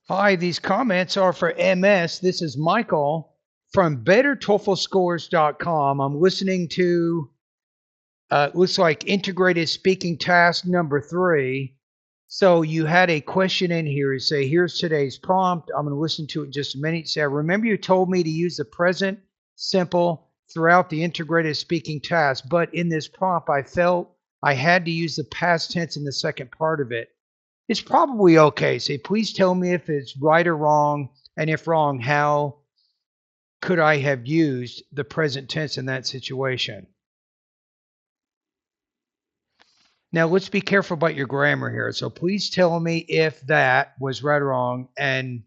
Hi, these comments are for MS. This is Michael from BetterTOEFLScores.com. I'm listening to, looks like integrated speaking task number 3. So you had a question in here. You say, here's today's prompt. I'm going to listen to it in just a minute. Say, I remember you told me to use the present simple throughout the integrated speaking task, but in this prompt, I felt I had to use the past tense in the second part of it. It's probably okay. Say, please tell me if it's right or wrong, and if wrong, how could I have used the present tense in that situation? Now, let's be careful about your grammar here. So please tell me if that was right or wrong, and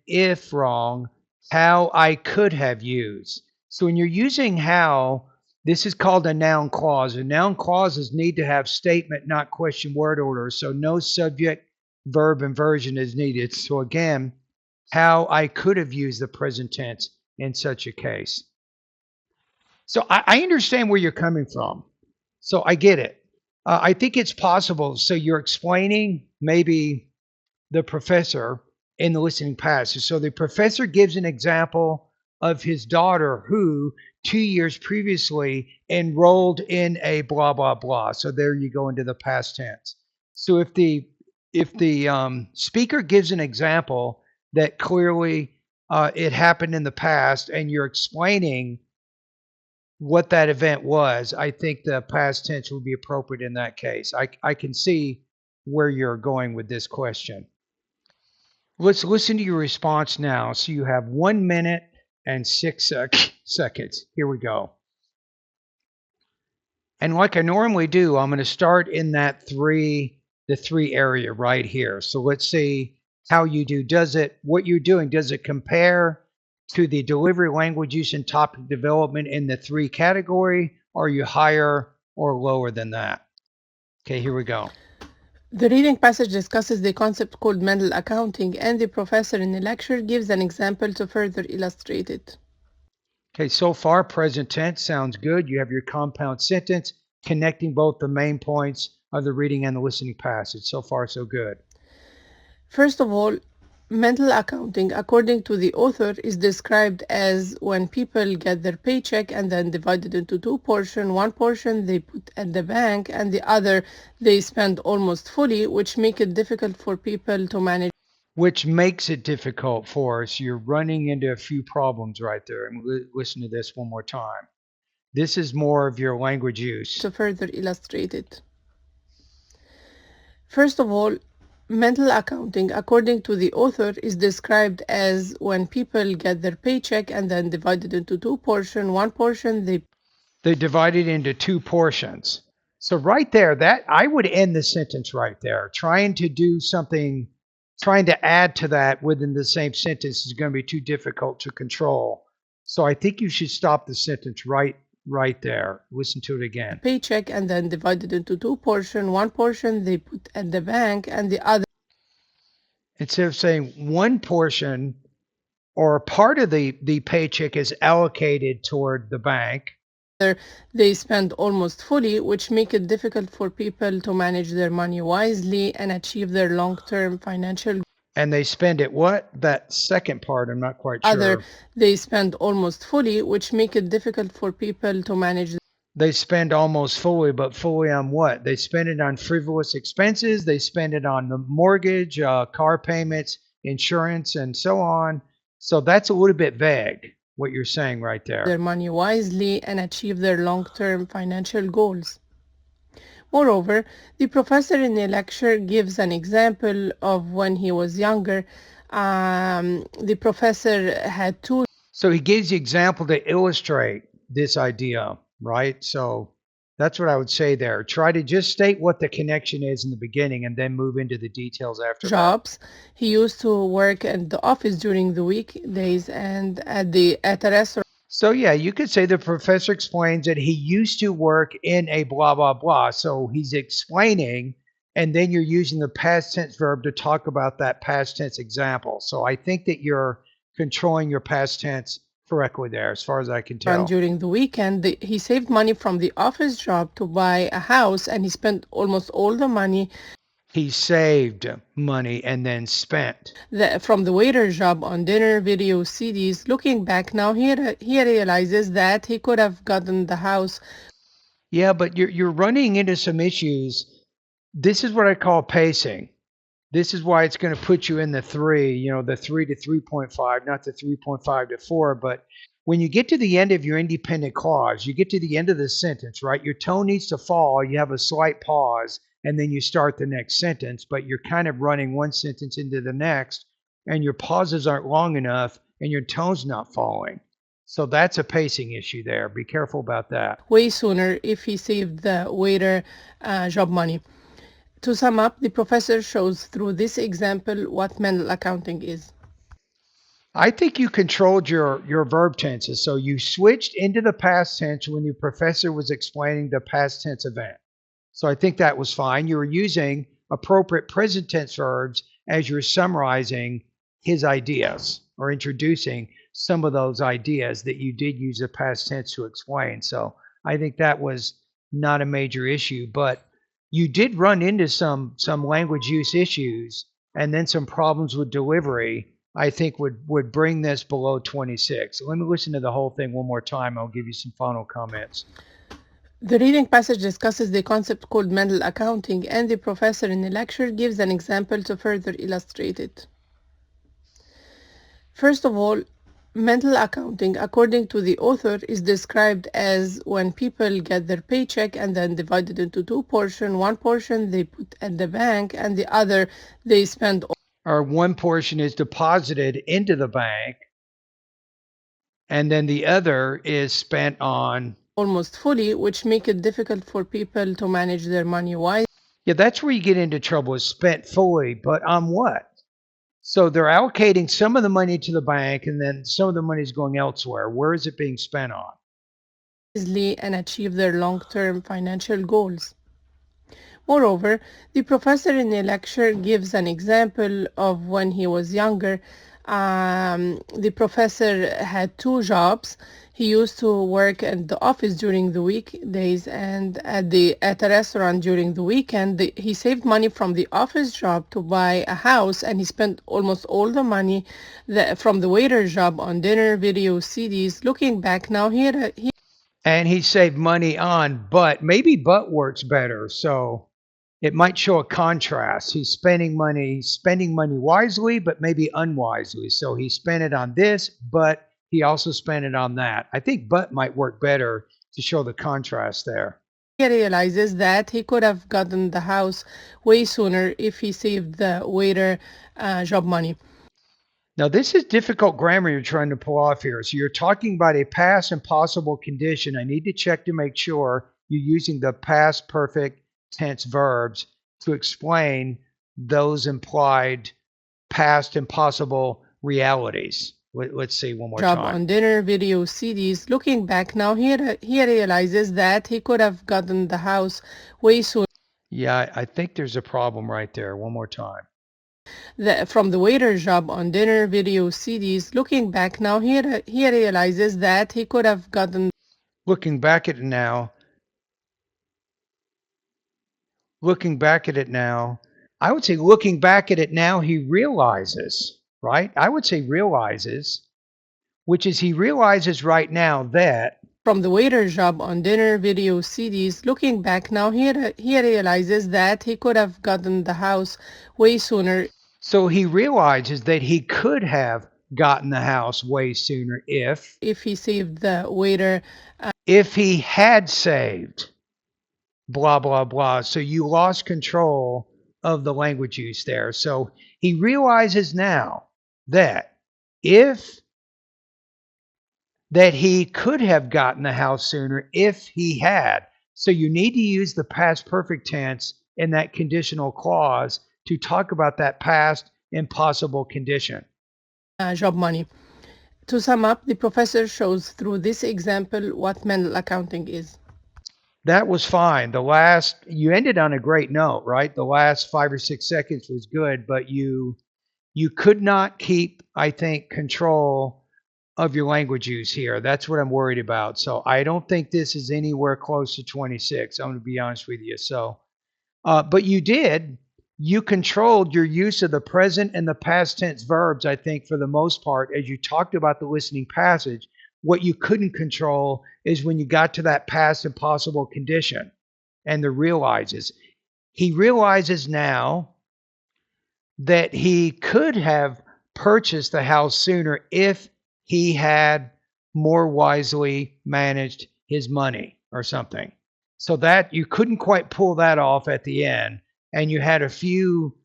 if wrong, how I could have used. So when you're using how, this is called a noun clause. And noun clauses need to have statement, not question word order. So no subject, verb, inversion is needed. So again, how I could have used the present tense in such a case. So I understand where you're coming from. So I get it. I think it's possible. So you're explaining maybe the professor in the listening passage. So the professor gives an example of his daughter who 2 years previously enrolled in a blah blah blah. So there you go into the past tense. So if the speaker gives an example that clearly it happened in the past, and you're explaining what that event was, I think the past tense would be appropriate in that case. I can see where you're going with this question. Let's listen to your response now. So you have 1 minute and 6 seconds. Here we go. And like I normally do, I'm going to start in that the 3 area right here. So let's see how you do. What you're doing, does it compare to the delivery, language use, and topic development in the 3 category? Or are you higher or lower than that? Okay, here we go. The reading passage discusses the concept called mental accounting, and the professor in the lecture gives an example to further illustrate it. Okay, so far, present tense sounds good. You have your compound sentence connecting both the main points of the reading and the listening passage. So far, so good. First of all, mental accounting, according to the author, is described as when people get their paycheck and then divide it into 2 portions. One portion they put at the bank, and the other they spend almost fully, which make it difficult for people to manage. Which makes it difficult for us. You're running into a few problems right there. And listen to this one more time. This is more of your language use. To further illustrate it. First of all, mental accounting, according to the author, is described as when people get their paycheck and then divide it into 2 portions. One portion they divide it into 2 portions. So right there, that I would end the sentence right there. Trying to do something, trying to add to that within the same sentence is going to be too difficult to control. So I think you should stop the sentence right there. Listen to it again. Paycheck and then divide it into 2 portions. One portion they put at the bank, and the other, instead of saying one portion or part of the paycheck is allocated toward the bank, they spend almost fully, which make it difficult for people to manage their money wisely and achieve their long-term financial. And they spend it what? That second part, I'm not quite sure. They spend almost fully, which make it difficult for people to manage. They spend almost fully, but fully on what? They spend it on frivolous expenses. They spend it on the mortgage, car payments, insurance, and so on. So that's a little bit vague, what you're saying right there. Their money wisely and achieve their long-term financial goals. Moreover, the professor in the lecture gives an example of when he was younger. The professor had 2. So he gives the example to illustrate this idea, right? So that's what I would say there. Try to just state what the connection is in the beginning and then move into the details after jobs. He used to work at the office during the weekdays and at a restaurant. So yeah, you could say the professor explains that he used to work in a blah, blah, blah. So he's explaining, and then you're using the past tense verb to talk about that past tense example. So I think that you're controlling your past tense correctly there, as far as I can tell. And during the weekend, he saved money from the office job to buy a house, and he spent almost all the money. He saved money and then spent. From the waiter job on dinner video CDs, looking back now, he realizes that he could have gotten the house. Yeah, but you're running into some issues. This is what I call pacing. This is why it's going to put you in the three, the 3 to 3.5, not the 3.5 to 4. But when you get to the end of your independent clause, you get to the end of the sentence, right? Your tone needs to fall. You have a slight pause, and then you start the next sentence. But you're kind of running one sentence into the next, and your pauses aren't long enough, and your tone's not falling. So that's a pacing issue there. Be careful about that. Way sooner if he saved the waiter job money. To sum up, the professor shows through this example what mental accounting is. I think you controlled your verb tenses. So you switched into the past tense when your professor was explaining the past tense event. So I think that was fine. You were using appropriate present tense verbs as you're summarizing his ideas or introducing some of those ideas that you did use the past tense to explain. So I think that was not a major issue, but you did run into some language use issues and then some problems with delivery. I think would bring this below 26. So let me listen to the whole thing one more time. I'll give you some final comments. The reading passage discusses the concept called mental accounting, and the professor in the lecture gives an example to further illustrate it. First of all, mental accounting, according to the author, is described as when people get their paycheck and then divide it into two portions. One portion they put at the bank, and the other they spend Or one portion is deposited into the bank and then the other is spent on. almost fully, which make it difficult for people to manage their money wisely. Yeah, that's where you get into trouble, is spent fully, but on what? So they're allocating some of the money to the bank and then some of the money is going elsewhere. Where is it being spent on? And achieve their long-term financial goals. Moreover, the professor in the lecture gives an example of when he was younger. The professor had two jobs. He used to work at the office during the weekdays and at a restaurant during the weekend. He saved money from the office job to buy a house, and he spent almost all the money from the waiter job on dinner, video, CDs. Looking back now, he And he saved money on but. Maybe but works better. So it might show a contrast. He's spending money wisely, but maybe unwisely. So he spent it on this, but he also spent it on that. I think but might work better to show the contrast there. realizes that he could have gotten the house way sooner if he saved the waiter job money. Now, this is difficult grammar you're trying to pull off here. So you're talking about a past and possible condition. I need to check to make sure you're using the past perfect tense verbs to explain those implied past and possible realities. Let's see one more Job time. on dinner, video, CDs. Looking back now, he realizes that he could have gotten the house way sooner. Yeah, I think there's a problem right there. One more time. From the waiter job on dinner, video, CDs. Looking back now, he realizes that he could have gotten. Looking back at it now, looking back at it now, I would say looking back at it now, he realizes, right? I would say realizes, which is he realizes right now that. From the waiter job on dinner, video, CDs. Looking back now, he realizes that he could have gotten the house way sooner. So he realizes that he could have gotten the house way sooner if he saved the waiter. If he had saved, blah, blah, blah. So you lost control of the language use there. So he realizes now that if that he could have gotten the house sooner if he had. So you need to use the past perfect tense in that conditional clause to talk about that past impossible condition. Job money. To sum up, the professor shows through this example what mental accounting is. That was fine. You ended on a great note, right? The last 5 or 6 seconds was good, but you could not keep, I think, control of your language use here. That's what I'm worried about. So I don't think this is anywhere close to 26. I'm going to be honest with you. So, but you did you controlled your use of the present and the past tense verbs, I think, for the most part, as you talked about the listening passage. What you couldn't control is when you got to that past impossible condition and the realizes. He realizes now that he could have purchased the house sooner if he had more wisely managed his money or something. So that you couldn't quite pull that off at the end. And you had a few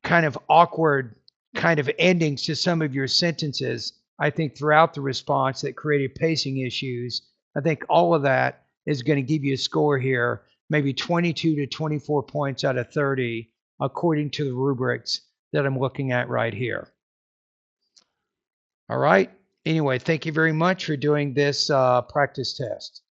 kind of awkward kind of endings to some of your sentences, I think, throughout the response that created pacing issues. I think all of that is going to give you a score here, maybe 22 to 24 points out of 30, according to the rubrics that I'm looking at right here. All right. Anyway, thank you very much for doing this practice test.